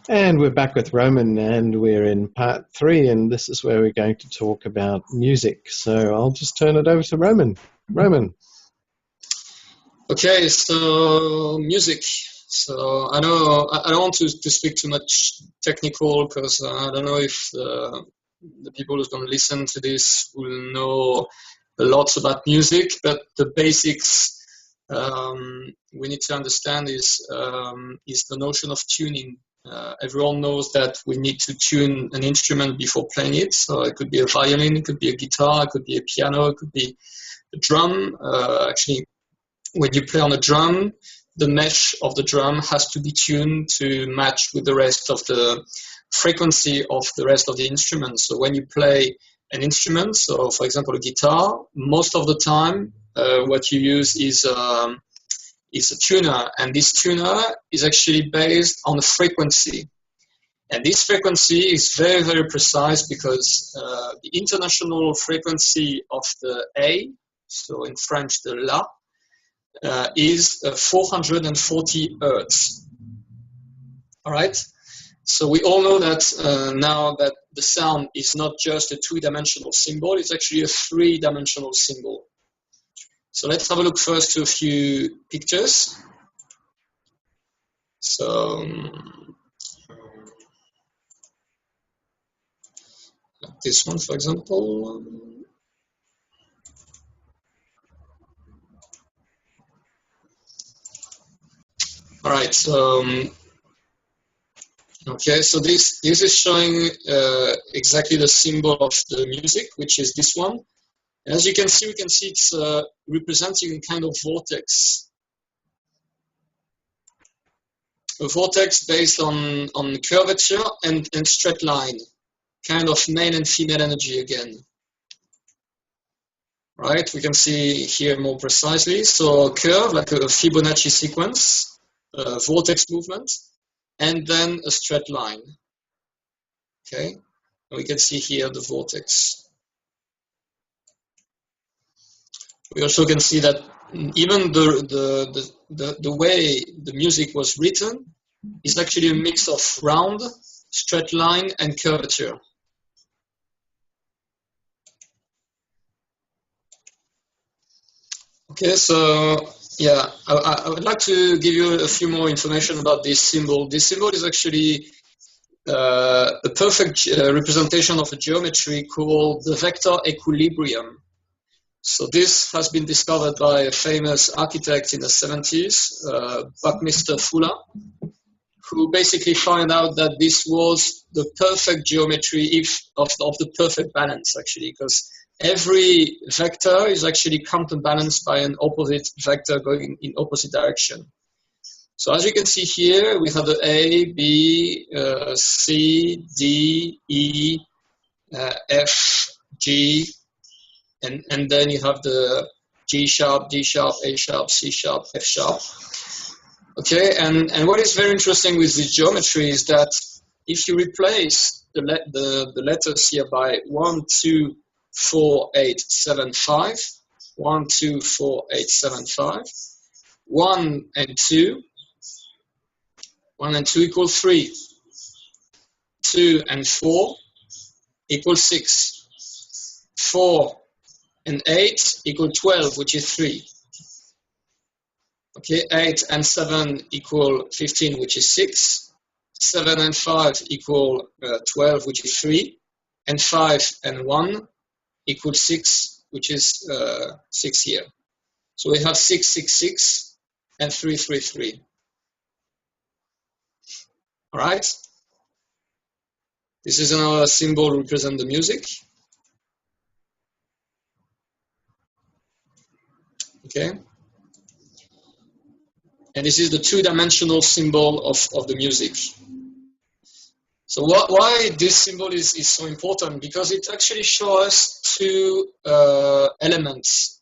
And we're back with Roman, and we're in part 3, and this is where we're going to talk about music. So I'll just turn it over to Roman. Roman. Okay, so music. So I know I don't want to speak too much technical because I don't know if the people who's going to listen to this will know a lot about music, but the basics we need to understand is the notion of tuning. Everyone knows that we need to tune an instrument before playing it. So it could be a violin, it could be a guitar, it could be a piano, it could be a drum. Actually, when you play on a drum, the mesh of the drum has to be tuned to match with the rest of the frequency of the rest of the instrument. So when you play an instrument, so for example a guitar, most of the time what you use is a tuner, and this tuner is actually based on a frequency. And this frequency is very, very precise because the international frequency of the A, so in French the La, is 440 Hertz. All right. So we all know that now that the sound is not just a two-dimensional symbol, it's actually a three-dimensional symbol. So let's have a look first to a few pictures. So this one, for example. All right, so okay, so this is showing exactly the symbol of the music, which is this one. As you can see, we can see it's representing a kind of vortex. A vortex based on curvature and straight line, kind of male and female energy again. Right, we can see here more precisely. So a curve, like a Fibonacci sequence, a vortex movement, and then a straight line. Okay, and we can see here the vortex. We also can see that even the way the music was written is actually a mix of round, straight line, and curvature. Okay, so yeah, I would like to give you a few more information about this symbol. This symbol is actually a perfect representation of a geometry called the vector equilibrium. So this has been discovered by a famous architect in the 70s, Buckminster Fuller, who basically found out that this was the perfect geometry of the perfect balance, actually, because every vector is actually counterbalanced by an opposite vector going in opposite direction. So as you can see here, we have the A, B, C, D, E, F, G, and then you have the G sharp, D sharp, A sharp, C sharp, F sharp. Okay, and what is very interesting with this geometry is that if you replace the letters here by 1, 2, 4, 8, 7, 5, 1, 2, 4, 8, 7, 5, 1 and 2, 1 and 2 equal 3, 2 and 4 equal 6, 4 and 8 equal 12, which is 3. Okay, 8 and 7 equal 15, which is 6. 7 and 5 equal 12, which is 3. And 5 and 1 equal 6, which is 6 here. So we have 6, 6, 6, and 3, 3, 3. All right? This is another symbol represent the music. Okay? And this is the two-dimensional symbol of the music. So why this symbol is so important? Because it actually shows us two elements.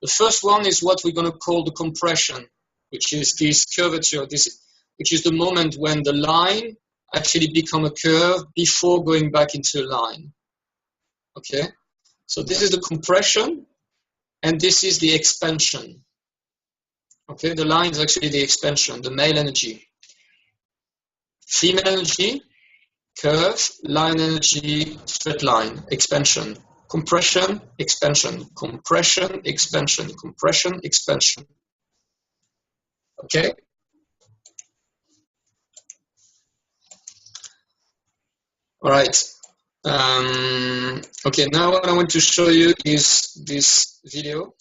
The first one is what we're going to call the compression, which is this curvature, which is the moment when the line actually become a curve before going back into a line. Okay? So this is the compression, and this is the expansion. Okay, the line is actually the expansion, the male energy. Theme energy, curve, line energy, straight line, expansion, compression, expansion, compression, expansion, compression, expansion. Okay? All right. Okay, now what I want to show you is this video.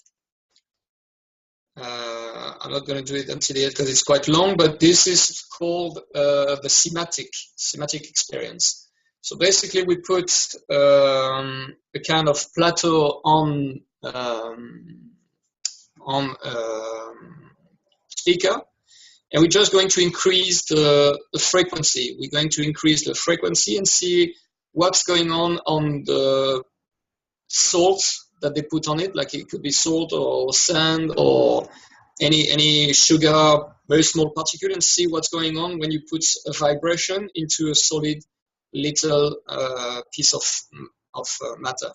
I'm not going to do it until the end because it's quite long, but this is called the thematic experience. So basically, we put a kind of plateau on speaker, and we're just going to increase the frequency. We're going to increase the frequency and see what's going on the salt that they put on it, like it could be salt or sand or any sugar, very small particle, and see what's going on when you put a vibration into a solid little piece of matter.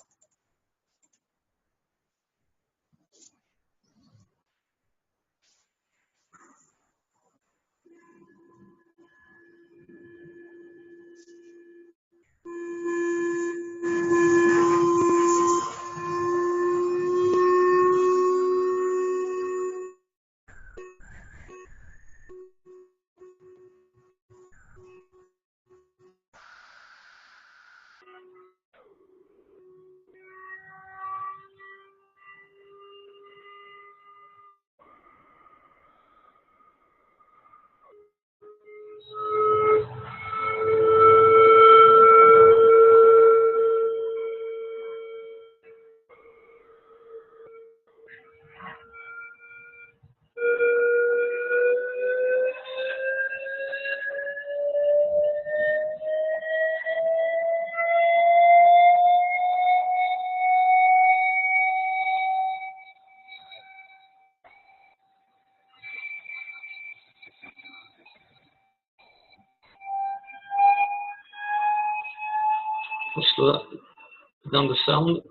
I'll slow down the sound.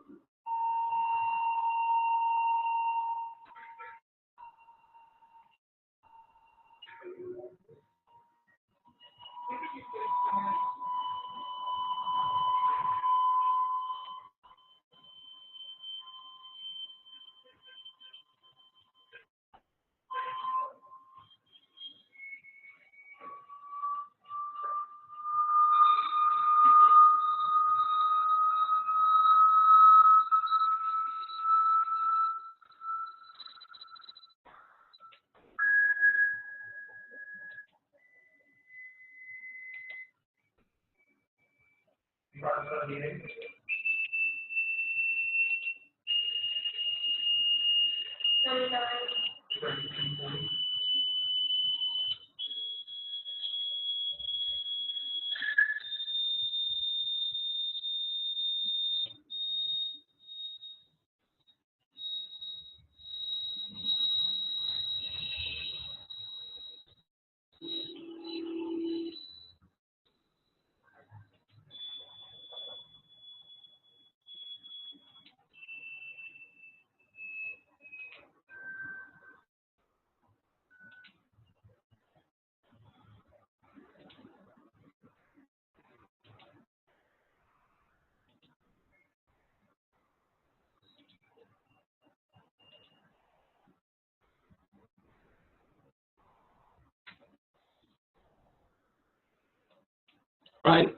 Right.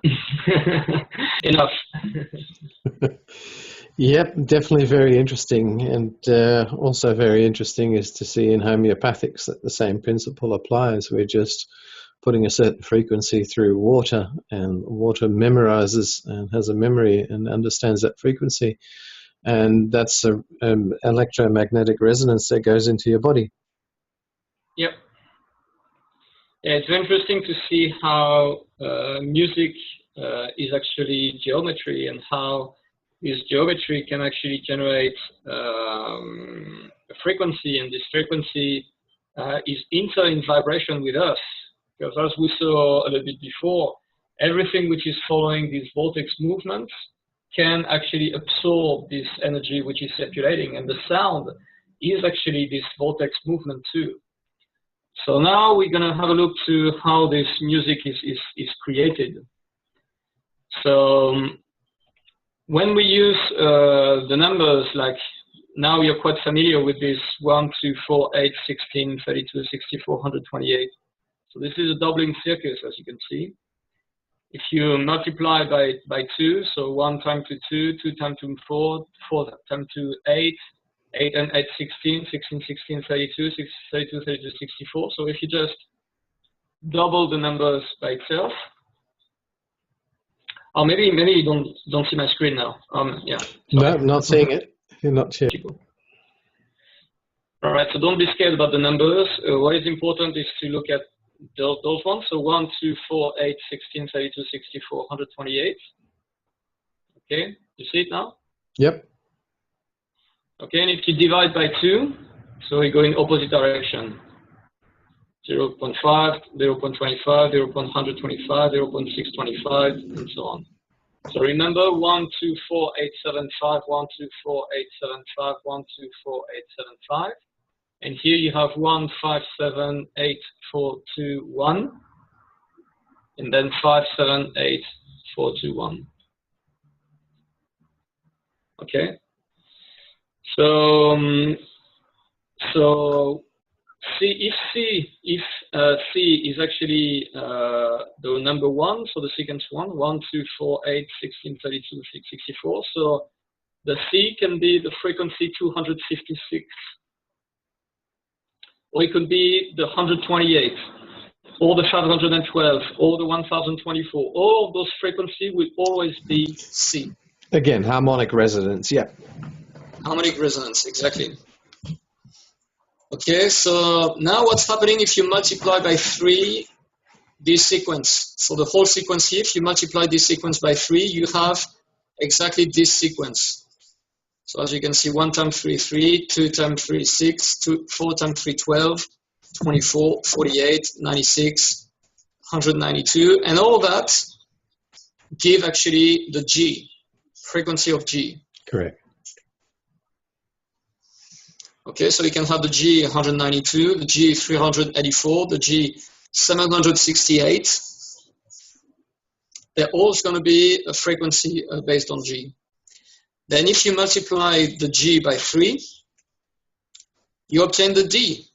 Enough. Yep, definitely very interesting. And also very interesting is to see in homeopathics that the same principle applies. We're just putting a certain frequency through water, and water memorizes and has a memory and understands that frequency. And that's an electromagnetic resonance that goes into your body. Yep. Yeah, it's interesting to see how music is actually geometry, and how this geometry can actually generate a frequency, and this frequency is in vibration with us. Because as we saw a little bit before, everything which is following these vortex movements can actually absorb this energy which is circulating, and the sound is actually this vortex movement too. So now we're going to have a look to how this music is created. So when we use the numbers, like now you're quite familiar with this 1, 2, 4, 8, 16, 32, 64, 128. So this is a doubling circus, as you can see. If you multiply by 2, so 1 times 2, 2 times 2, 4, 4 times 2, 8, 8 and 8, 16, 16, 16, 32, 32, 32, 64. So if you just double the numbers by itself, or maybe you don't see my screen now. Yeah. No, I'm not seeing it. You're not sure. All right, so don't be scared about the numbers. What is important is to look at those ones. So 1, 2, 4, 8, 16, 32, 64, 128. Okay, you see it now? Yep. Okay, and if you divide by 2, so we go in opposite direction. 0.5, 0.25, 0.125, 0.625, and so on. So remember 1, 2, 4, 8, 7, 5, 1, 2, 4, 8, 7, 5, 1, 2, 4, 8, 7, 5. And here you have 1, 5, 7, 8, 4, 2, 1. And then 5, 7, 8, 4, 2, 1. Okay. So if C is actually the number 1, so the sequence 1, 1, 2, 4, 8, 16, 32, 64. So the C can be the frequency 256, or it could be the 128, or the 512, or the 1024. All of those frequencies will always be C. Again, harmonic resonance, yeah. Harmonic resonance, exactly. Okay, so now what's happening if you multiply by 3 this sequence? So the whole sequence here, if you multiply this sequence by 3, you have exactly this sequence. So as you can see, 1 times 3, 3, 2 times 3, 6, 4 times 3, 12, 24, 48, 96, 192, and all that give actually the G, frequency of G. Correct. Okay, so you can have the G 192, the G 384, the G 768. They're all going to be a frequency based on G. Then if you multiply the G by 3, you obtain the D.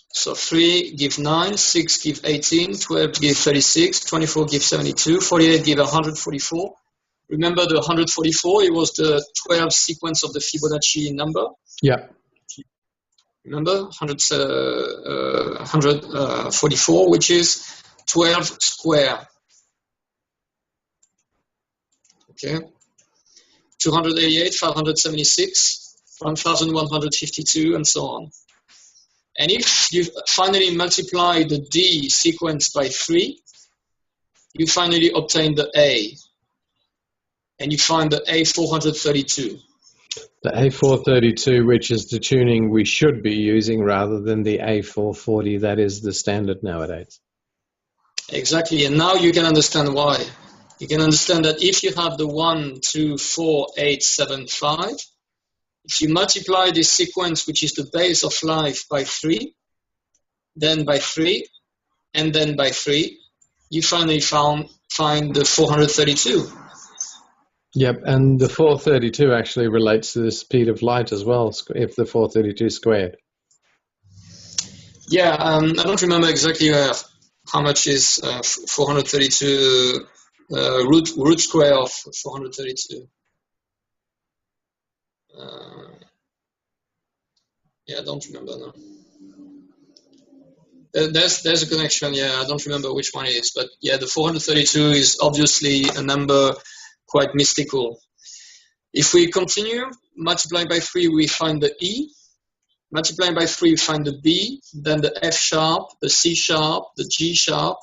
So 3 give 9, 6 give 18, 12 give 36, 24 give 72, 48 give 144. Remember the 144, it was the 12 sequence of the Fibonacci number. Yeah. Remember, 144, which is 12 square. Okay. 288, 576, 1152, and so on. And if you finally multiply the D sequence by 3, you finally obtain the A. And you find the A432. The A432, which is the tuning we should be using rather than the A440, that is the standard nowadays. Exactly, and now you can understand why. You can understand that if you have the 1, 2, 4, 8, 7, 5, if you multiply this sequence, which is the base of life, by 3, then by 3, and then by 3, you finally find the 432. Yep, and the 432 actually relates to the speed of light as well, if the 432 squared. Yeah, I don't remember exactly how much is 432, root square of 432. Yeah, I don't remember now. There's a connection, yeah, I don't remember which one it is, but yeah, the 432 is obviously a number quite mystical. If we continue, multiplying by 3, we find the E. Multiplying by 3, we find the B, then the F sharp, the C sharp, the G sharp,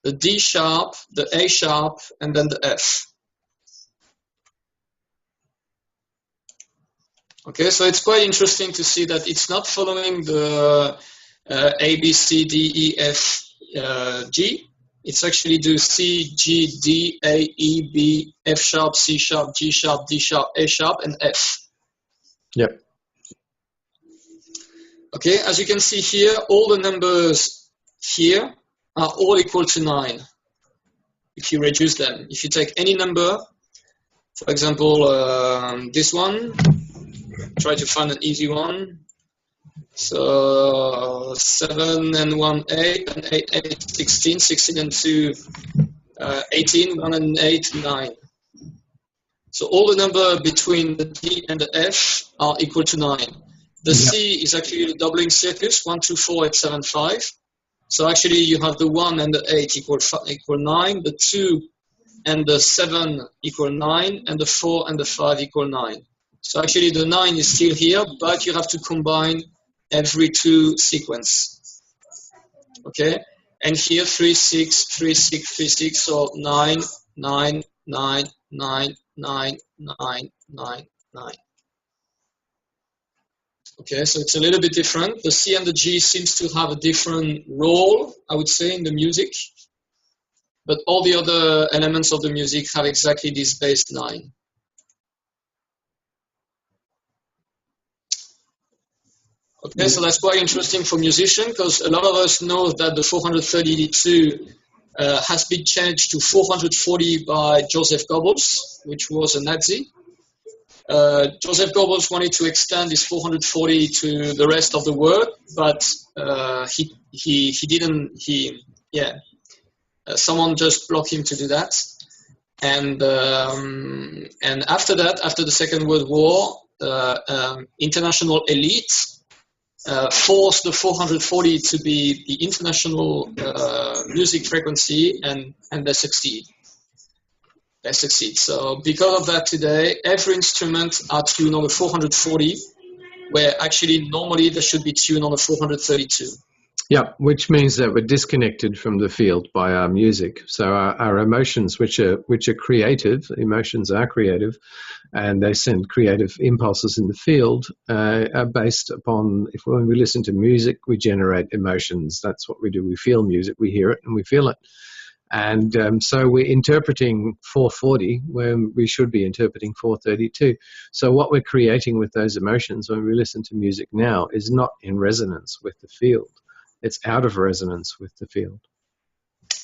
the D sharp, the A sharp, and then the F. Okay, so it's quite interesting to see that it's not following the A, B, C, D, E, F, G. It's actually do C, G, D, A, E, B, F sharp, C sharp, G sharp, D sharp, A sharp, and F. Yep. Okay, as you can see here, all the numbers here are all equal to 9 if you reduce them. If you take any number, for example, this one, try to find an easy one. So 7 and 1, 8, and 8, 8, 16, 16 and 2, 18, 1 and 8, 9. So all the number between the D and the F are equal to 9. The C is actually the doubling circus, 1, 2, 4, 8, 7, 5. So actually you have the 1 and the 8 equal 9, the 2 and the 7 equal 9, and the 4 and the 5 equal 9. So actually the 9 is still here, but you have to combine every two sequence. Okay? And here 3, 6, 3, 6, 3, 6, so 9, 9, 9, 9, 9, 9, 9, 9. Okay, so it's a little bit different. The C and the G seems to have a different role, I would say, in the music. But all the other elements of the music have exactly this base 9. Okay, so that's quite interesting for musicians because a lot of us know that the 432 has been changed to 440 by Joseph Goebbels, which was a Nazi. Joseph Goebbels wanted to extend this 440 to the rest of the world, but he didn't. Someone just blocked him to do that. And after that, after the Second World War, international elite forced the 440 to be the international music frequency, and they succeed. They succeed. So because of that today, every instrument are tuned on the 440, where actually normally they should be tuned on the 432. Yeah, which means that we're disconnected from the field by our music. So our emotions, which are creative, emotions are creative, and they send creative impulses in the field, are based upon, when we listen to music, we generate emotions. That's what we do. We feel music, we hear it, and we feel it. And so we're interpreting 440 when we should be interpreting 432. So what we're creating with those emotions when we listen to music now is not in resonance with the field. It's out of resonance with the field.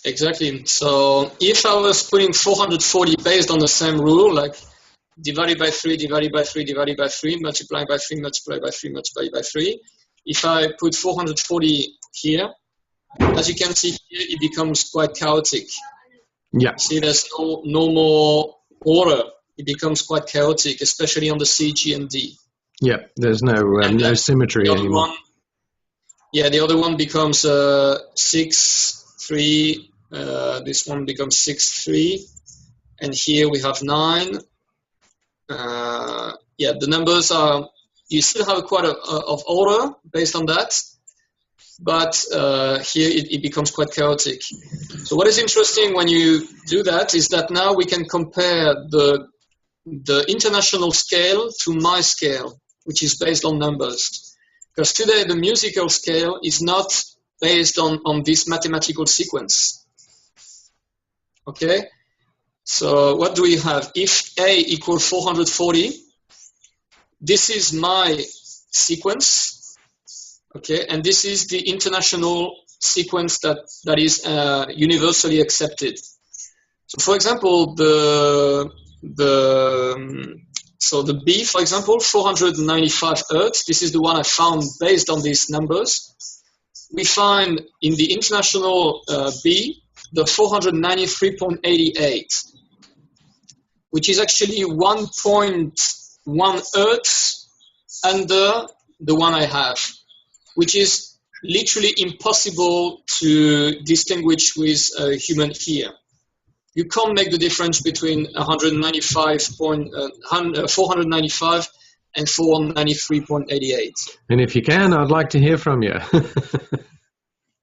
Exactly. So if I was putting 440 based on the same rule, like divided by 3, divided by 3, divided by 3, multiply by 3, multiply by 3, multiply by 3, if I put 440 here, as you can see here, it becomes quite chaotic. Yeah. See, there's no more order. It becomes quite chaotic, especially on the C, G, and D. Yeah, there's no symmetry anymore. The other one becomes 6, 3. This one becomes 6, 3. And here we have 9. The numbers are, you still have quite of order based on that. But here it becomes quite chaotic. So what is interesting when you do that is that now we can compare the international scale to my scale, which is based on numbers. Because today the musical scale is not based on this mathematical sequence. Okay? So what do we have? If A equals 440, this is my sequence. Okay, and this is the international sequence that is universally accepted. So, for example, the B, for example, 495 Hertz. This is the one I found based on these numbers. We find in the international B the 493.88, which is actually 1.1 Hertz under the one I have, which is literally impossible to distinguish with a human ear. You can't make the difference between 495 and 493.88. And if you can, I'd like to hear from you.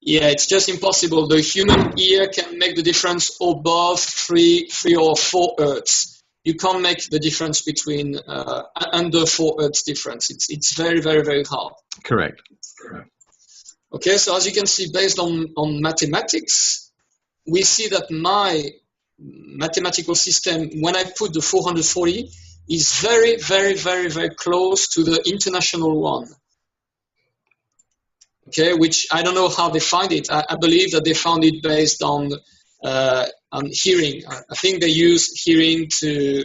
Yeah, it's just impossible. The human ear can make the difference above 3 or 4 Hertz. You can't make the difference between under 4 Hertz difference. It's very, very, very hard. Correct. Okay, so as you can see, based on mathematics, we see that my mathematical system, when I put the 440, is very, very, very, very close to the international one. Okay, which I don't know how they find it. I believe that they found it based on hearing. I think they use hearing to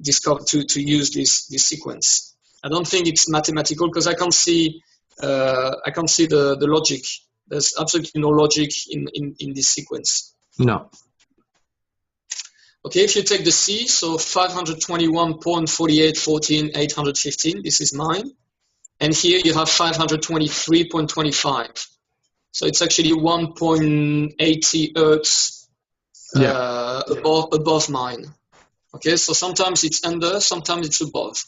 discover to use this sequence. I don't think it's mathematical because I can't see the logic. There's absolutely no logic in this sequence. No. Okay, if you take the C, so 521.4814 815, this is mine. And here you have 523.25. So it's actually 1.80 hertz above mine. Okay, so sometimes it's under, sometimes it's above.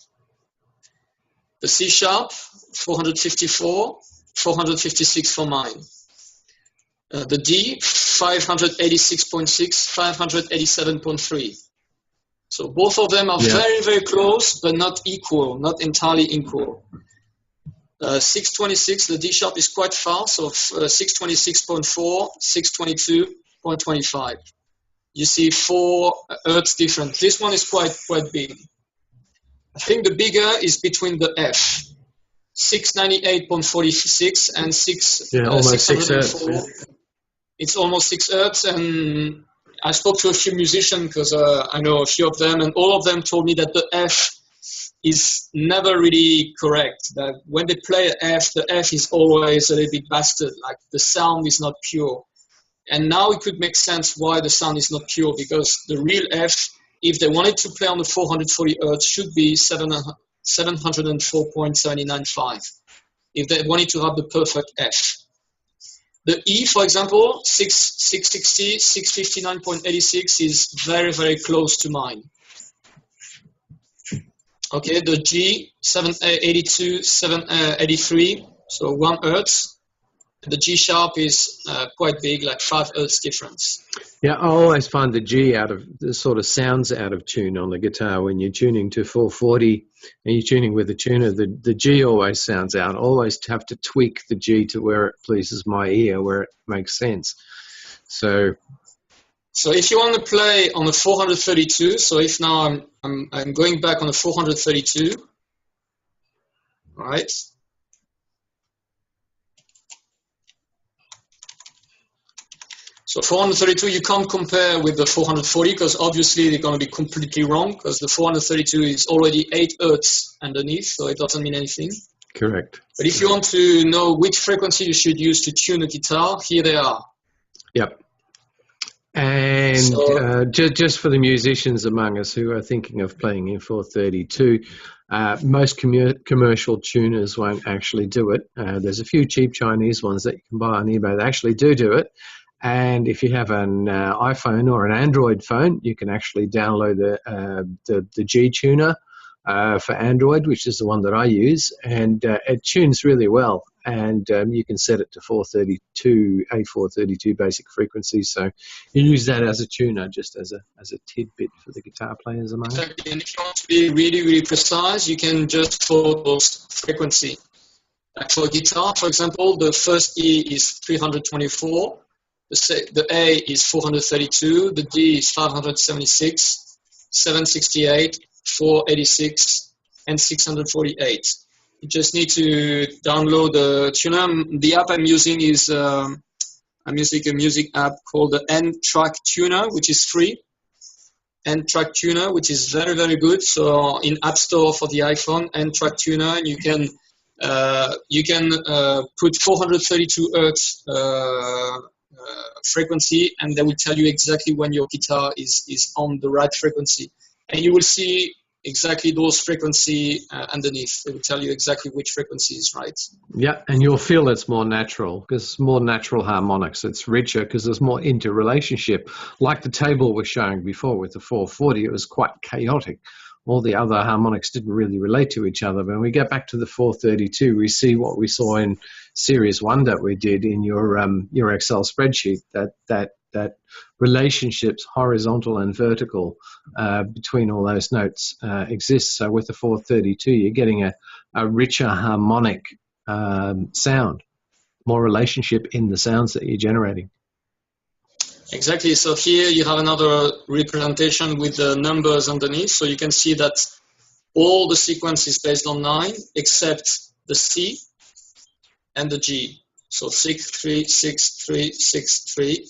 The C sharp, 454, 456 for mine. The D, 586.6, 587.3. So both of them are very, very close, but not equal, not entirely equal. 626, the D sharp is quite far, so 626.4, 622.25. You see 4 hertz difference. This one is quite big. I think the bigger is between the F, 698.46 and 604. Yeah. It's almost 6 hertz, and I spoke to a few musicians because I know a few of them, and all of them told me that the F is never really correct. That when they play F, the F is always a little bit busted, like the sound is not pure. And now it could make sense why the sound is not pure, because the real F, if they wanted to play on the 440 hertz, should be 704.795 if they wanted to have the perfect F. The E, for example, 660, 659.86 is very, very close to mine. Okay, the G, 782, 783, so 1 hertz. The G sharp is quite big, like 5 hertz difference. Yeah, I always find the G sort of sounds out of tune on the guitar when you're tuning to 440 and you're tuning with the tuner. The G always sounds out. I always have to tweak the G to where it pleases my ear, where it makes sense. So if you want to play on the 432, so if now I'm going back on the 432, right? So 432, you can't compare with the 440 because obviously they're going to be completely wrong, because the 432 is already 8 hertz underneath, so it doesn't mean anything. Correct. But if you want to know which frequency you should use to tune a guitar, here they are. Yep. And so, just for the musicians among us who are thinking of playing in 432, most commercial tuners won't actually do it. There's a few cheap Chinese ones that you can buy on eBay that actually do it. And if you have an iPhone or an Android phone, you can actually download the G tuner for Android, which is the one that I use, and it tunes really well. And you can set it to 432, A432 basic frequency. So you use that as a tuner, just as a tidbit for the guitar players among us. And if you want to be really, really precise, you can just follow frequency. Like for guitar, for example, the first E is 324. The A is 432, the D is 576, 768, 486, and 648. You just need to download the tuner. The app I'm using is I'm using a music app called the N-Track Tuner, which is free. N-Track Tuner, which is very, very good. So in App Store for the iPhone, N-Track Tuner, and you can put 432 hertz frequency, and they will tell you exactly when your guitar is on the right frequency, and you will see exactly those frequency underneath. They will tell you exactly which frequency is right. Yeah, and you'll feel it's more natural because it's more natural harmonics. It's richer because there's more interrelationship. Like the table was showing before with the 440, it was quite chaotic. All the other harmonics didn't really relate to each other. When we get back to the 432, we see what we saw in Series 1 that we did in your Excel spreadsheet, that relationships, horizontal and vertical, between all those notes exists. So with the 432, you're getting a richer harmonic sound, more relationship in the sounds that you're generating. Exactly. So here you have another representation with the numbers underneath. So you can see that all the sequence is based on 9 except the C. and the G. So 6, 3, 6, 3, 6, 3,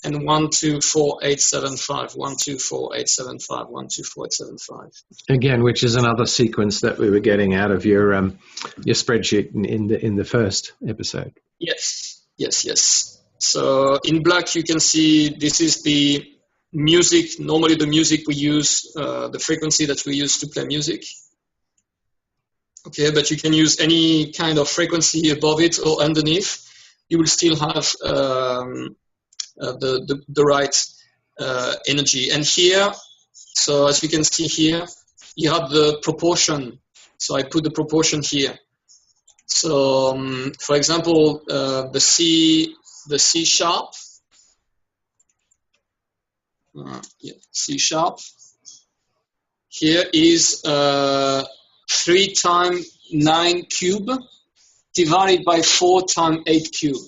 and 1, 2, 4, 8, 7, 5. 1, 2, 4, 8, 7, 5. 1, 2, 4, 8, 7, 5. Again, which is another sequence that we were getting out of your spreadsheet in the first episode. Yes, yes, yes. So in black you can see this is the music. Normally the music we use, the frequency that we use to play music. Okay, but you can use any kind of frequency above it or underneath. You will still have the right energy. And here, so as you can see here, you have the proportion. So I put the proportion here. So for example, the C sharp, C sharp. Here is 3 times 9 cube divided by 4 times 8 cube.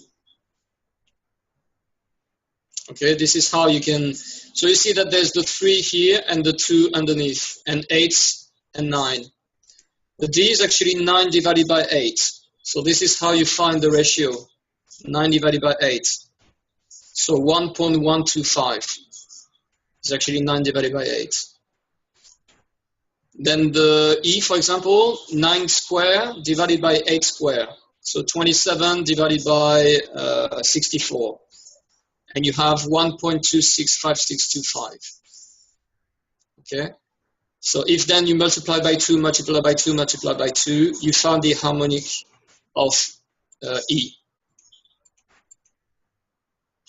Okay, this is how you can. So you see that there's the 3 here and the 2 underneath, and 8 and 9. The D is actually 9 divided by 8. So this is how you find the ratio, 9 divided by 8. So 1.125 is actually 9 divided by 8. Then the E, for example, 9 square divided by 8 square. So 27 divided by 64. And you have 1.265625. Okay? So if then you multiply by 2, multiply by 2, multiply by 2, you found the harmonic of E.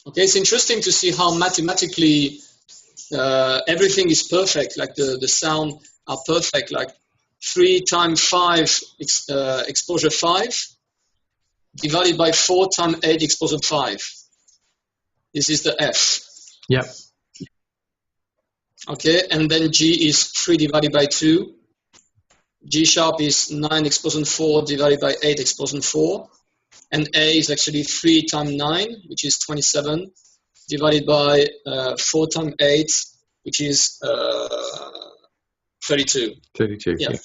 Okay, it's interesting to see how mathematically everything is perfect, like the sound are perfect, like 3 times 5 exposure 5 divided by 4 times 8 exposure 5. This is the F. Yep. Okay, and then G is 3 divided by 2. G sharp is 9 exponent 4 divided by 8 exponent 4. And A is actually 3 times 9, which is 27, divided by 4 times 8, which is 32. 32, yeah. yeah.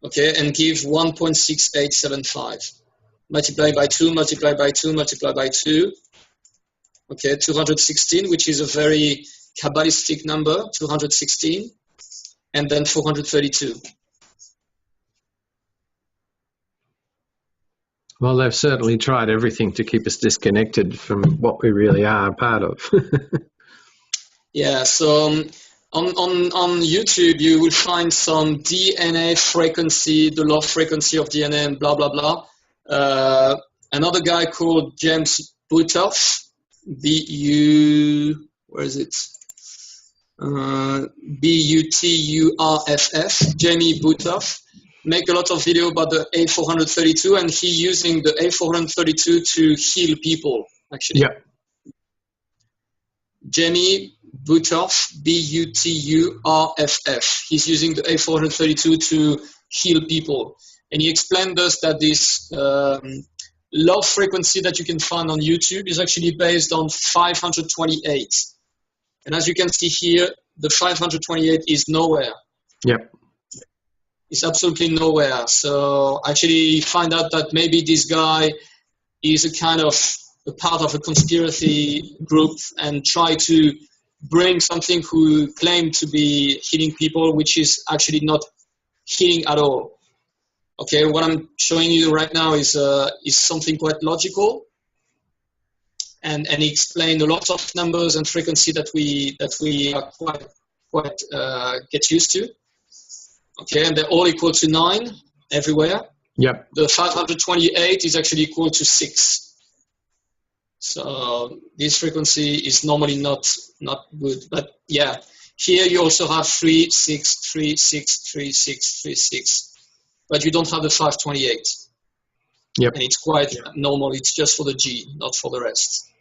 Okay, and give 1.6875. Multiply by 2, multiply by 2, multiply by 2. Okay, 216, which is a very Kabbalistic number, 216, and then 432. Well, they've certainly tried everything to keep us disconnected from what we really are a part of. Yeah, so on YouTube, you will find some DNA frequency, the low frequency of DNA, and blah, blah, blah. Another guy called James Butoff, where is it? Buturff, Jamie Butoff, make a lot of video about the A432, and he using the A432 to heal people, actually. Yeah. Jamie Butoff, Buturff. He's using the A432 to heal people. And he explained us that this low frequency that you can find on YouTube is actually based on 528. And as you can see here, the 528 is nowhere. Yep. It's absolutely nowhere. So actually find out that maybe this guy is a kind of a part of a conspiracy group and try to bring something who claim to be healing people, which is actually not healing at all. Okay, what I'm showing you right now is something quite logical, and he explained a lot of numbers and frequency that we are quite get used to. Okay, and they're all equal to 9 everywhere. Yep. The 528 is actually equal to 6. So this frequency is normally not good, but yeah, here you also have 3, 6, 3, 6, 3, 6, 3, 6, but you don't have the 528. Yep. And it's quite normal. It's just for the G, not for the rest.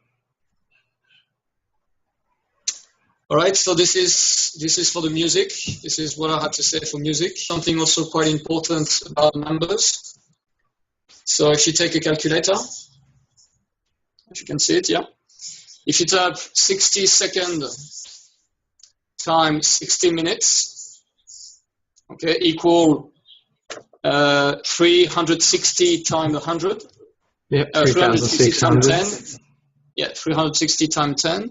All right, so this is for the music. This is what I had to say for music. Something also quite important about numbers. So if you take a calculator, if you can see it, yeah. If you type 60 seconds times 60 minutes, okay, equal 360 times 100. Yep, 360 times 3,600. 10. Yeah, 360 times 10.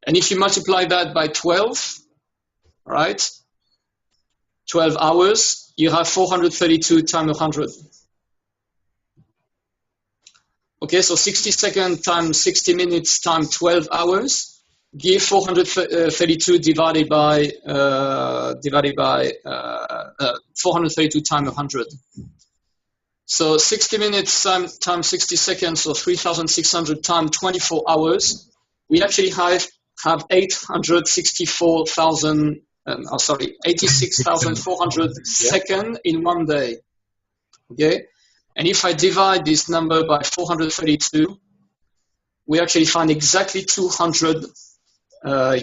And if you multiply that by 12, right, 12 hours, you have 432 times 100. Okay, so 60 seconds times 60 minutes times 12 hours give 432 divided by 432 times 100. So 60 minutes times 60 seconds, so 3,600 times 24 hours. We actually have 86,400 seconds in one day. Okay, and if I divide this number by 432, we actually find exactly 200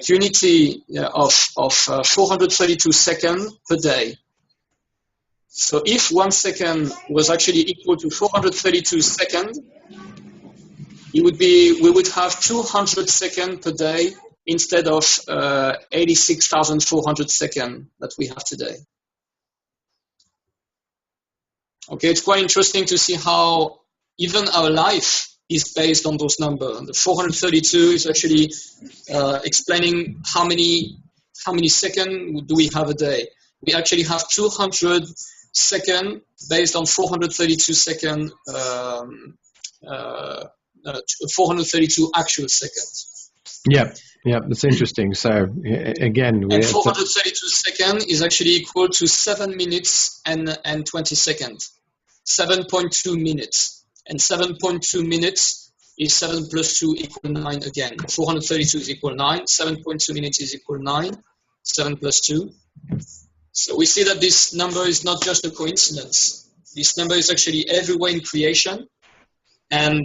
unity of 432 seconds per day. So if 1 second was actually equal to 432 seconds, we would have 200 seconds per day instead of 86,400 seconds that we have today. Okay, it's quite interesting to see how even our life is based on those numbers. The 432 is actually explaining how many seconds do we have a day. We actually have 200 seconds based on 432 seconds, 432 actual seconds. Yep, that's interesting. So again, and 432 seconds is actually equal to 7 minutes and 20 seconds. 7.2 minutes. And 7.2 minutes is 7 plus 2 equal 9 again. 432 is equal 9. 7.2 minutes is equal 9. 7 plus 2. So we see that this number is not just a coincidence. This number is actually everywhere in creation. And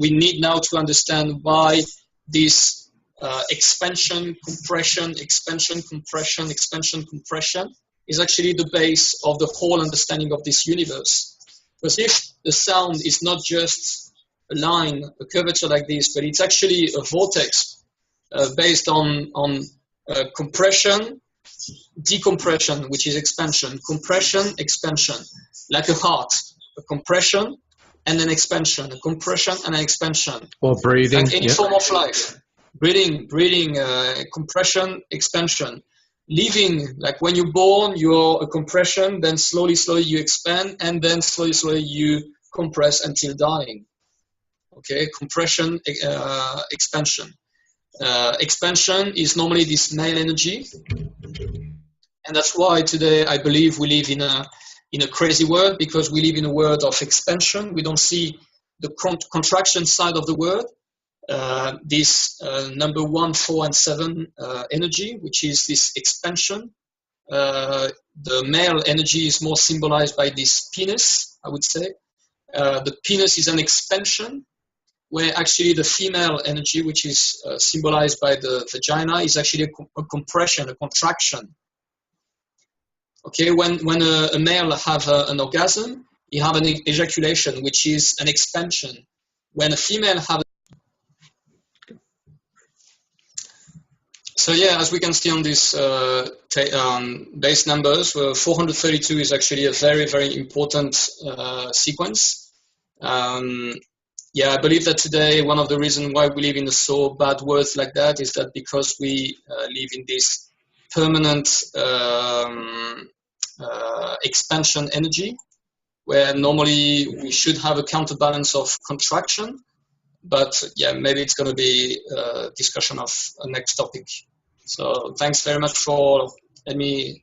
we need now to understand why this expansion, compression, expansion, compression, expansion, compression is actually the base of the whole understanding of this universe. Because if the sound is not just a line, a curvature like this, but it's actually a vortex based on compression, decompression, which is expansion, compression, expansion, like a heart, a compression and an expansion, a compression and an expansion. Or breathing. Like any form of life. Breathing, compression, expansion. Living, like when you're born, you're a compression, then slowly you expand, and then slowly you compress until dying. Okay, compression, expansion. Expansion is normally this male energy, and that's why today I believe we live in a crazy world, because we live in a world of expansion. We don't see the contraction side of the world. This number 1, 4, and 7 energy, which is this expansion. The male energy is more symbolized by this penis, I would say. The penis is an expansion, where actually the female energy, which is symbolized by the vagina, is actually a compression, a contraction. Okay, when a male have an orgasm, he have an ejaculation, which is an expansion. When a female have So yeah, as we can see on this base numbers, 432 is actually a very, very important sequence. Yeah, I believe that today one of the reasons why we live in a so bad world like that is that because we live in this permanent expansion energy, where normally we should have a counterbalance of contraction. But yeah, maybe it's going to be a discussion of a next topic. So thanks very much for letting me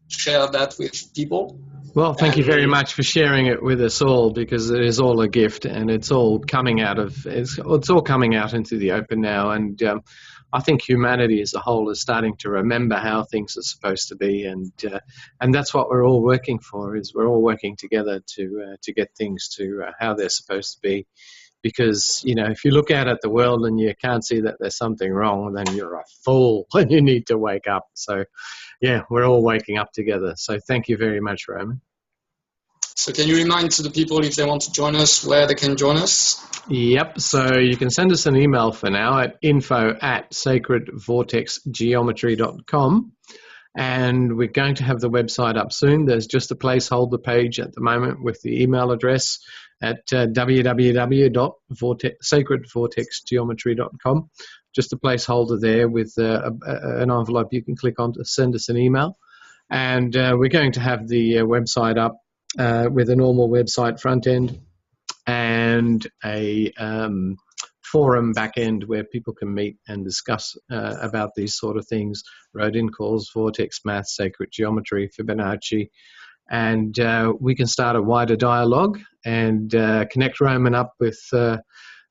share that with people. Well, thank you very much for sharing it with us all, because it is all a gift, and it's all coming out it's all coming out into the open now. And I think humanity as a whole is starting to remember how things are supposed to be, and that's what we're all working for. Is we're all working together to get things to how they're supposed to be. Because, you know, if you look out at the world and you can't see that there's something wrong, then you're a fool and you need to wake up. So, yeah, we're all waking up together. So thank you very much, Roman. So can you remind to the people, if they want to join us, where they can join us? Yep. So you can send us an email for now at info@sacredvortexgeometry.com. and we're going to have the website up soon. There's just a placeholder page at the moment with the email address at www.sacredvortexgeometry.com. Just a placeholder there with an envelope you can click on to send us an email. And we're going to have the website up with a normal website front end and a forum back end where people can meet and discuss about these sort of things: Rodin calls, Vortex math, sacred geometry, Fibonacci. And we can start a wider dialogue and connect Roman up with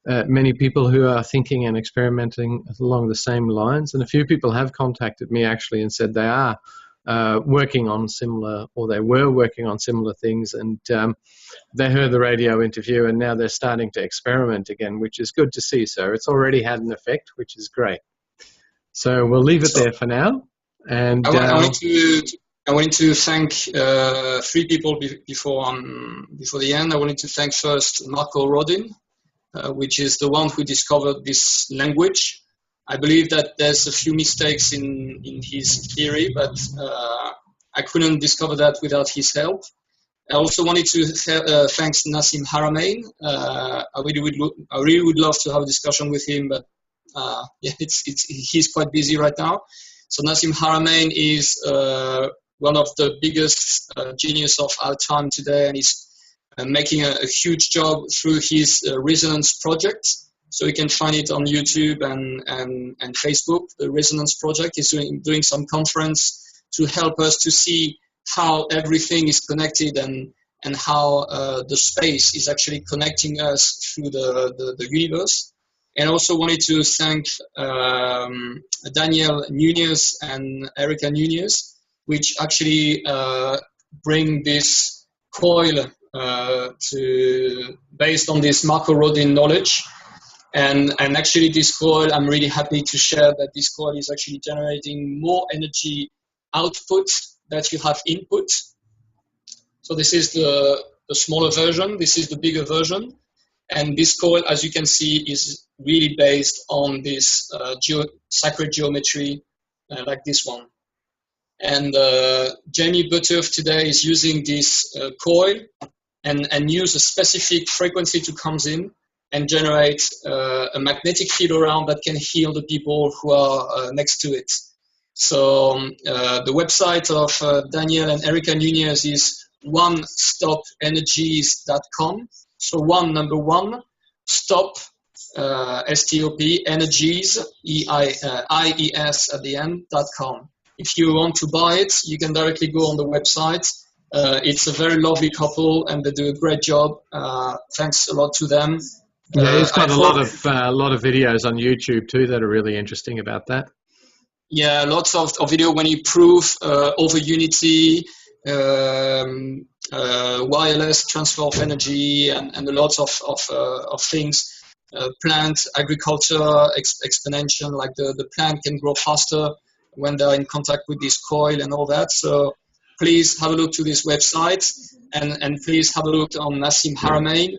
many people who are thinking and experimenting along the same lines. And a few people have contacted me actually and said they are working on similar, or they were working on similar things, and they heard the radio interview and now they're starting to experiment again, which is good to see. So it's already had an effect, which is great. So we'll leave it there for now. And I wanted to thank three people before the end. I wanted to thank first Marco Rodin, which is the one who discovered this language. I believe that there's a few mistakes in his theory, but I couldn't discover that without his help. I also wanted to thank Nassim Haramein. I really would love to have a discussion with him, but he's quite busy right now. So Nassim Haramein is one of the biggest genius of our time today, and he's making a huge job through his Resonnance project. So you can find it on YouTube and Facebook. The Resonnance project is doing some conference to help us to see how everything is connected and how the space is actually connecting us through the universe. And also wanted to thank Daniel Nunez and Erica Nunez, which actually bring this coil based on this Marco Rodin knowledge. And actually this coil, I'm really happy to share that this coil is actually generating more energy output that you have input. So this is the smaller version, this is the bigger version. And this coil, as you can see, is really based on this sacred geometry like this one. And Jamie Butterf today is using this coil and use a specific frequency to come in and generate a magnetic field around that can heal the people who are next to it. So the website of Daniel and Erica Nunez is onestop-energies.com. So one, stop, S-T-O-P, energies, I-E-S at the end, .com. If you want to buy it, you can directly go on the website. It's a very lovely couple and they do a great job. Thanks a lot to them. Yeah, he's got a lot of videos on YouTube too that are really interesting about that. Yeah, lots of video when you prove over unity, wireless transfer of energy, and a lot of things. Plant agriculture exponential, like the plant can grow faster when they're in contact with this coil and all that. So please have a look to this website and please have a look on Nassim Haramein.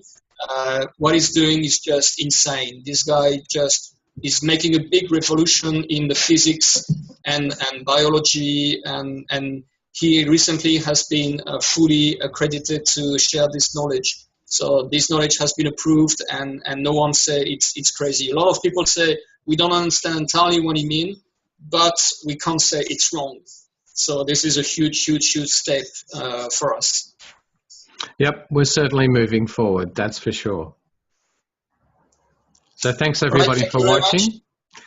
What he's doing is just insane. This guy just is making a big revolution in the physics and biology, and he recently has been fully accredited to share this knowledge. So this knowledge has been approved, and no one say it's crazy. A lot of people say we don't understand entirely what he means, but we can't say it's wrong. So this is a huge step for us. Yep, we're certainly moving forward, that's for sure. So thanks everybody for watching.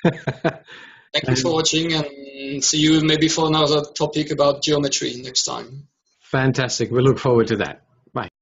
Thank you for watching, and see you maybe for another topic about geometry next time. Fantastic, we look forward to that.